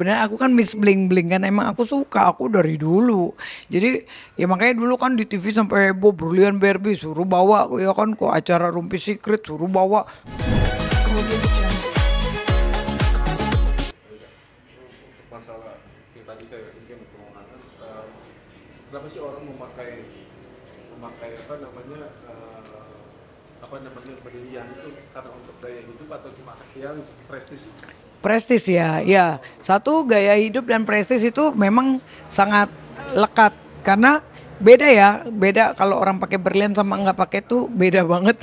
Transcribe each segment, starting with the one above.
kebenaran aku kan miss bling-bling kan, emang aku suka, aku dari dulu. Jadi ya makanya dulu kan di TV sampai heboh berlian Barbie suruh bawa ya kan kok acara Rumpi Secret suruh bawa. Masalah yang tadi saya mungkin pengulangan, kenapa sih orang memakai memakai apa namanya berlian itu karena untuk gaya hidup atau cuma yang prestis? Prestis ya, ya. Satu gaya hidup dan prestis itu memang sangat lekat karena beda ya, beda kalau orang pakai berlian sama nggak pakai tuh beda banget.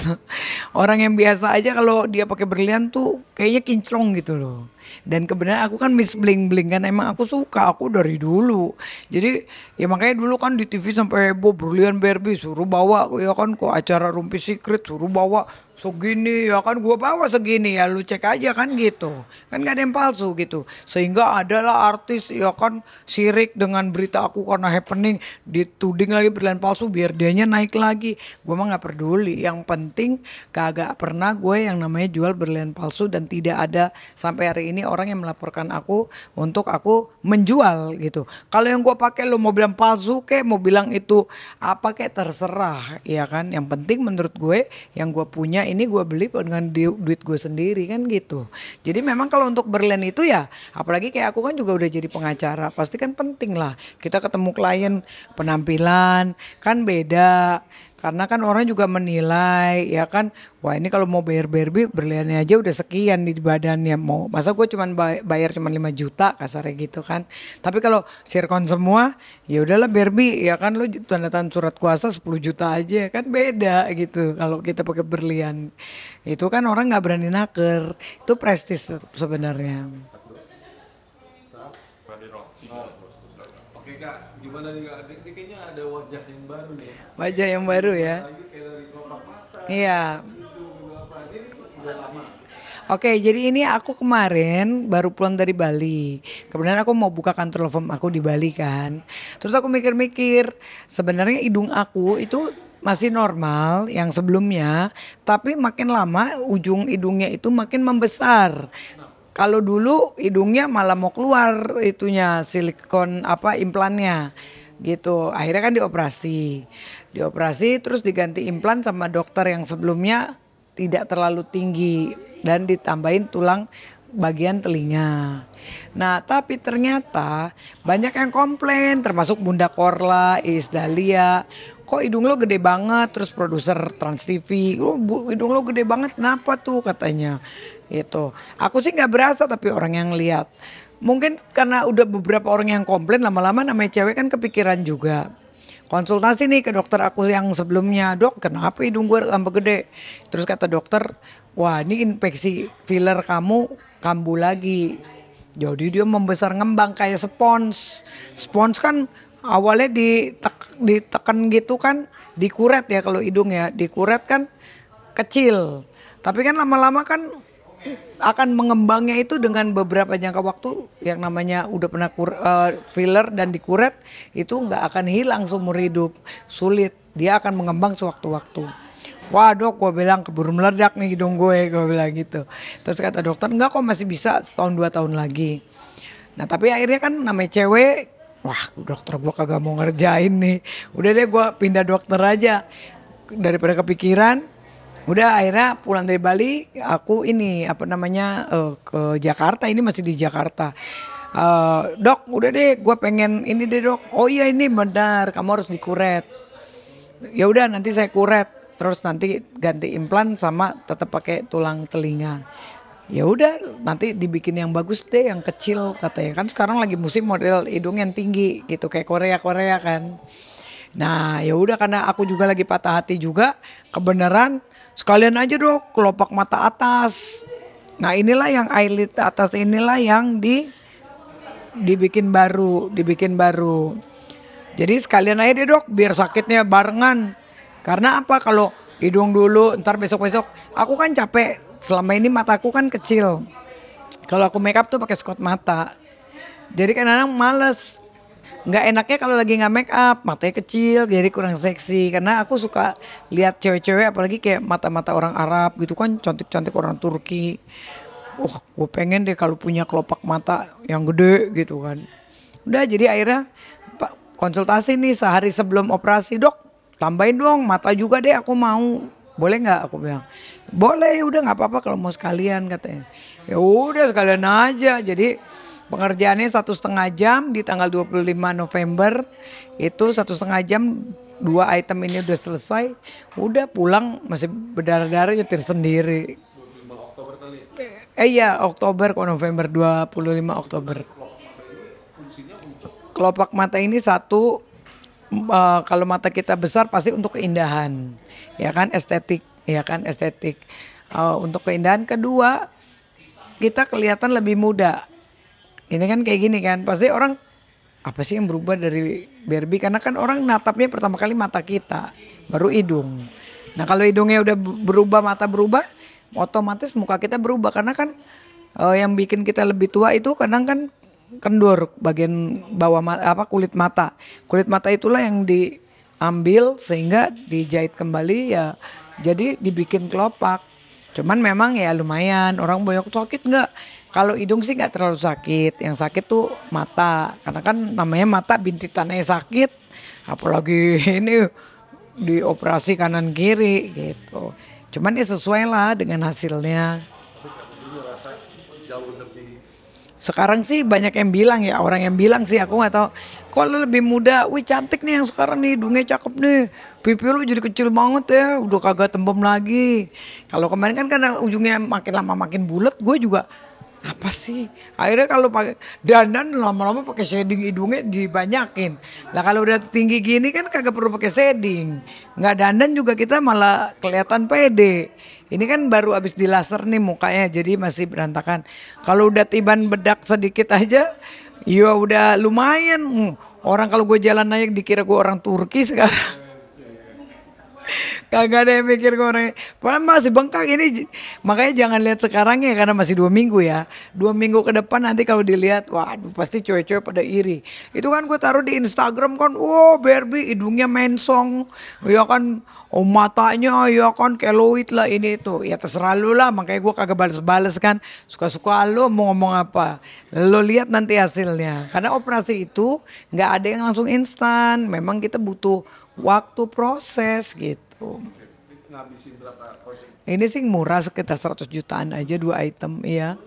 Orang yang biasa aja kalau dia pakai berlian tuh kayaknya kinclong gitu loh. Dan kebenaran aku kan miss bling bling kan, emang aku suka, aku dari dulu. Jadi ya makanya dulu kan di TV sampai heboh berlian Barbie suruh bawa ya kan kok acara Rumpi Secret suruh bawa segini ya kan gua bawa segini ya lu cek aja kan gitu kan gak ada yang palsu gitu sehingga adalah artis ya kan sirik dengan berita aku karena happening dituding lagi berlian palsu biar dianya naik lagi. Gua mah nggak peduli, yang penting kagak pernah gue yang namanya jual berlian palsu dan tidak ada sampai hari ini orang yang melaporkan aku untuk aku menjual gitu. Kalau yang gua pakai lo mau bilang palsu kek mau bilang itu apa kek terserah ya kan, yang penting menurut gue yang gue punya ini gue beli dengan duit gue sendiri kan gitu. Jadi memang kalau untuk berlian itu ya apalagi kayak aku kan juga udah jadi pengacara pasti kan penting lah kita ketemu klien penampilan kan beda. Karena kan orang juga menilai ya kan, wah ini kalau mau bayar Barbie berliannya aja udah sekian di badannya, mau masa gue cuman bayar cuman 5 juta kasarnya gitu kan. Tapi kalau sirkon semua ya udahlah Barbie ya kan, lu tanda tangan surat kuasa 10 juta aja kan beda gitu kalau kita pakai berlian. Itu kan orang nggak berani naker, itu prestis sebenarnya. Oke kak, gimana nih kak? Ini kayaknya ada wajah yang baru nih. Wajah yang baru ya. Lagi kayak dari kelopak mata. Iya. Itu apa? Ini udah lama. Oke, jadi ini aku kemarin baru pulang dari Bali. Kebetulan aku mau buka kantor law firm aku di Bali kan. Terus aku mikir-mikir, sebenarnya hidung aku itu masih normal yang sebelumnya, tapi makin lama ujung hidungnya itu makin membesar. Kalau dulu hidungnya malah mau keluar itunya silikon apa implannya gitu. Akhirnya kan dioperasi. Dioperasi terus diganti implan sama dokter yang sebelumnya tidak terlalu tinggi dan ditambahin tulang bagian telinga. Nah, tapi ternyata banyak yang komplain termasuk Bunda Korla, Iis Dahlia. Kok hidung lo gede banget, terus produser Trans TV, hidung lo gede banget kenapa tuh katanya. Gitu. Aku sih nggak berasa tapi orang yang lihat. Mungkin karena udah beberapa orang yang komplain lama-lama namanya cewek kan kepikiran juga. Konsultasi nih ke dokter aku yang sebelumnya, dok kenapa hidung gue tambah gede? Terus kata dokter, wah ini infeksi filler kamu kambuh lagi. Jadi dia membesar ngembang kayak spons. Spons kan awalnya ditekan gitu kan, dikuret ya kalau hidung ya, dikuret kan kecil. Tapi kan lama-lama kan akan mengembangnya itu dengan beberapa jangka waktu yang namanya udah pernah filler dan dikuret itu nggak akan hilang seumur hidup, sulit, dia akan mengembang sewaktu-waktu. Wah dok, gue bilang keburu meledak nih hidung gue bilang gitu. Terus kata dokter enggak kok masih bisa setahun 2 tahun lagi. Nah tapi akhirnya kan namanya cewek, wah dokter gue kagak mau ngerjain nih, udah deh gue pindah dokter aja daripada kepikiran. Udah akhirnya pulang dari Bali aku ini apa namanya ke Jakarta, ini masih di Jakarta. Dok udah deh gue pengen ini deh dok. Oh iya ini benar kamu harus dikuret. Ya udah nanti saya kuret terus nanti ganti implan sama tetap pakai tulang telinga. Ya udah nanti dibikin yang bagus deh yang kecil katanya, kan sekarang lagi musim model hidung yang tinggi gitu kayak Korea kan. Nah ya udah karena aku juga lagi patah hati juga kebenaran. Sekalian aja dok kelopak mata atas. Nah inilah yang eyelid atas inilah yang dibikin baru. Jadi sekalian aja deh dok biar sakitnya barengan. Karena apa kalau hidung dulu ntar besok-besok aku kan capek. Selama ini mataku kan kecil. Kalau aku make up tuh pakai Scott mata. Jadi kadang-kadang males. Nggak enaknya kalau lagi nggak make up matanya kecil jadi kurang seksi, karena aku suka lihat cewek-cewek apalagi kayak mata-mata orang Arab gitu kan cantik-cantik orang Turki wah gue pengen deh kalau punya kelopak mata yang gede gitu kan. Udah jadi akhirnya konsultasi nih sehari sebelum operasi, dok tambahin dong mata juga deh aku mau. Boleh nggak? Aku bilang boleh, udah nggak apa-apa kalau mau sekalian katanya. Ya udah sekalian aja. Jadi pengerjaannya 1,5 jam di tanggal 25 November itu 1,5 jam, 2 item ini udah selesai. Udah pulang masih berdarah-darah nyetir sendiri. 25 Oktober kali. Iya Oktober kok, November 25 Oktober. Fungsinya untuk Kelopak mata ini satu, kalau mata kita besar pasti untuk keindahan, ya kan estetik, ya kan estetik. Untuk keindahan. Kedua, kita kelihatan lebih muda. Ini kan kayak gini kan, pasti orang apa sih yang berubah dari Barbie? Karena kan orang natapnya pertama kali mata kita, baru hidung. Nah kalau hidungnya udah berubah, mata berubah, otomatis muka kita berubah. Karena kan yang bikin kita lebih tua itu kadang kan kendur bagian bawah kulit mata. Kulit mata itulah yang diambil sehingga dijahit kembali ya. Jadi dibikin kelopak. Cuman memang ya lumayan, orang banyak sakit nggak? Kalau hidung sih nggak terlalu sakit. Yang sakit tuh mata. Karena kan namanya mata bintitannya sakit. Apalagi ini dioperasi kanan kiri gitu. Cuman ya sesuai lah dengan hasilnya. dulu rasa jauh lebih Sekarang sih banyak yang bilang ya, orang yang bilang sih, aku nggak tahu. Kok lu lebih muda, wih cantik nih yang sekarang nih, hidungnya cakep nih, pipi lu jadi kecil banget ya, udah kagak tembem lagi. Kalau kemarin kan karena ujungnya makin lama makin bulat, gue juga apa sih? Akhirnya kalau pakai dandan lama-lama pakai shading hidungnya dibanyakin. Lah kalau udah tinggi gini kan kagak perlu pakai shading, nggak dandan juga kita malah kelihatan pede. Ini kan baru abis di laser nih mukanya, jadi masih berantakan. Kalau udah tiban bedak sedikit aja, ya udah lumayan. Orang kalau gue jalan aja dikira gue orang Turki sekarang. Kagak ada yang mikir gue orang. Padahal masih bengkak ini. Makanya jangan lihat sekarang ya, karena masih 2 minggu ya. 2 minggu ke depan nanti kalau dilihat, waduh pasti cewek-cewek pada iri. Itu kan gue taruh di Instagram kan, wow Barbie hidungnya mensong, ya kan, oh matanya ya kan keloid lah ini itu. Ya terserah lu lah, makanya gue kagak bales-bales kan. Suka-suka lu mau ngomong apa. Lo lihat nanti hasilnya. Karena operasi itu nggak ada yang langsung instan. Memang kita butuh waktu proses gitu. ngabisin berapa project. Ini sih murah, sekitar 100 jutaan aja 2 item, iya.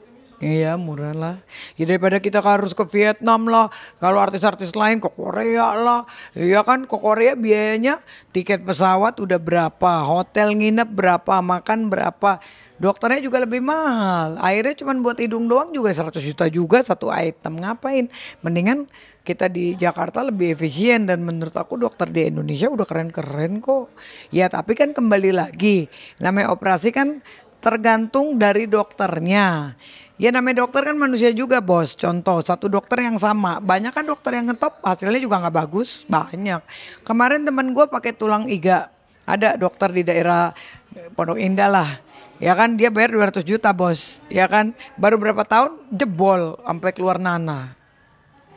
Iya murah lah. Ya daripada kita harus ke Vietnam lah. Kalau artis-artis lain ke Korea lah. Iya kan ke Korea biayanya tiket pesawat udah berapa, hotel nginep berapa, makan berapa. Dokternya juga lebih mahal. Akhirnya cuman buat hidung doang juga 100 juta juga satu item. Ngapain? Mendingan kita di Jakarta lebih efisien, dan menurut aku dokter di Indonesia udah keren-keren kok. Ya tapi kan kembali lagi, namanya operasi kan tergantung dari dokternya. Ya namanya dokter kan manusia juga bos. Contoh satu dokter yang sama, banyak kan dokter yang ngetop hasilnya juga nggak bagus, banyak. Kemarin teman gue pakai tulang iga, ada dokter di daerah Pondok Indah lah. Ya kan dia bayar 200 juta bos. Ya kan baru berapa tahun jebol sampai keluar nanah.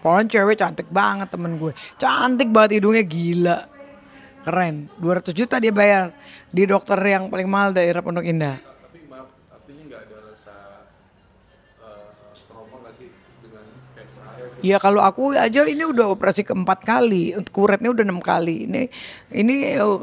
Pohon cewek cantik banget temen gue. Cantik banget hidungnya gila. Keren. 200 juta dia bayar di dokter yang paling mahal daerah Pondok Indah. Tapi maaf, artinya nggak ada rasa trauma nggak sih dengan kayak saya gitu. Ya kalau aku aja ini udah operasi ke-4 kali, kuretnya udah 6 kali. Ini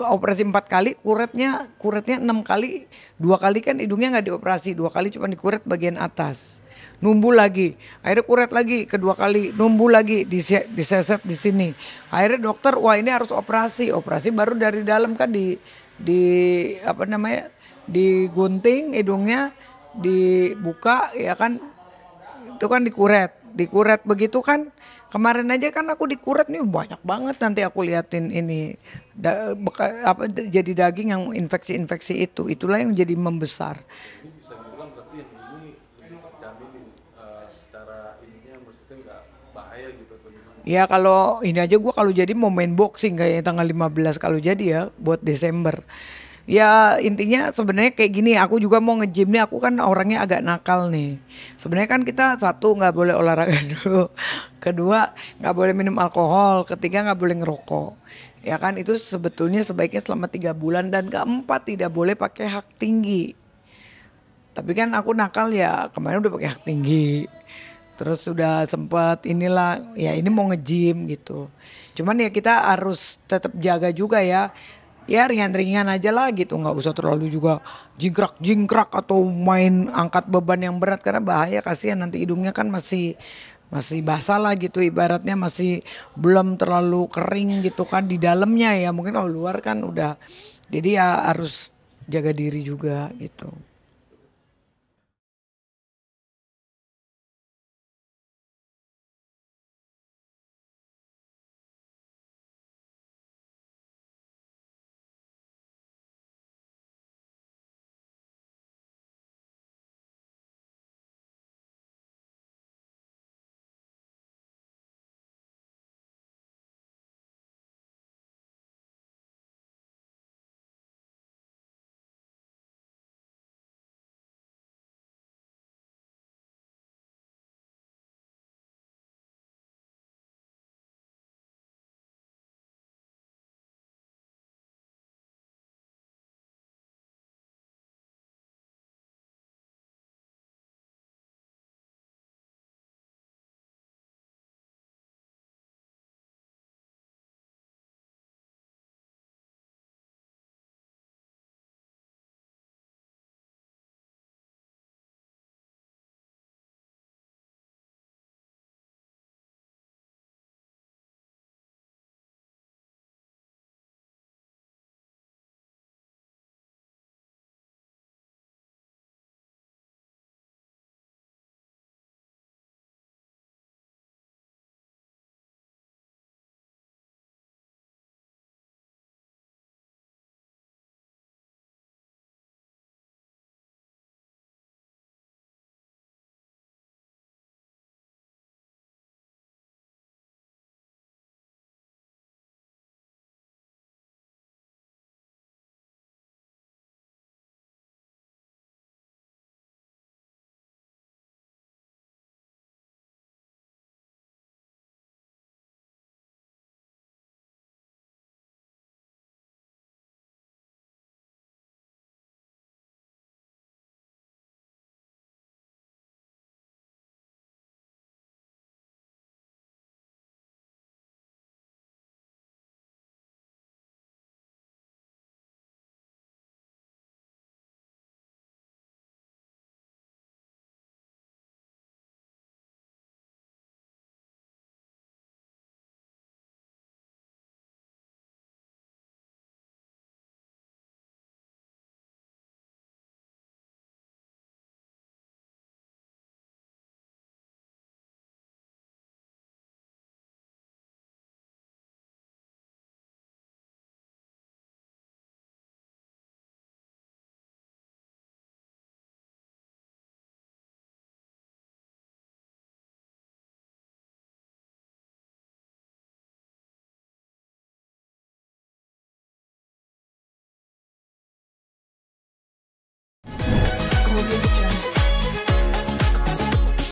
operasi 4 kali, kuretnya 6 kali. 2 kali kan hidungnya nggak dioperasi, 2 kali cuma dikuret bagian atas. Numbuh lagi, akhirnya kuret lagi kedua kali, numbuh lagi, diseset di sini. Akhirnya dokter, wah ini harus operasi baru dari dalam kan di apa namanya, digunting hidungnya, dibuka ya kan, itu kan dikuret begitu kan. Kemarin aja kan aku dikuret nih banyak banget, nanti aku liatin ini jadi daging yang infeksi itulah yang jadi membesar. Ini bisa dibilang berarti yang ini lebih terjamin secara ininya, maksudnya nggak bahaya gitu atau gimana. Ya kalau ini aja gue kalau jadi mau main boxing kayak tanggal 15 kalau jadi ya buat Desember. Ya intinya sebenarnya kayak gini, aku juga mau nge-gym nih, aku kan orangnya agak nakal nih. Sebenarnya kan kita satu nggak boleh olahraga dulu, kedua nggak boleh minum alkohol, ketiga nggak boleh ngerokok. Ya kan itu sebetulnya sebaiknya selama 3 bulan, dan keempat tidak boleh pakai hak tinggi. Tapi kan aku nakal ya kemarin udah pakai hak tinggi. Terus sudah sempat inilah ya ini mau nge-gym gitu. Cuman ya kita harus tetap jaga juga ya. Ya ringan-ringan aja lah gitu, nggak usah terlalu juga jingkrak-jingkrak atau main angkat beban yang berat karena bahaya, kasihan nanti hidungnya kan masih masih basah lah gitu, ibaratnya masih belum terlalu kering gitu kan di dalamnya ya, mungkin kalau luar kan udah, jadi ya harus jaga diri juga gitu.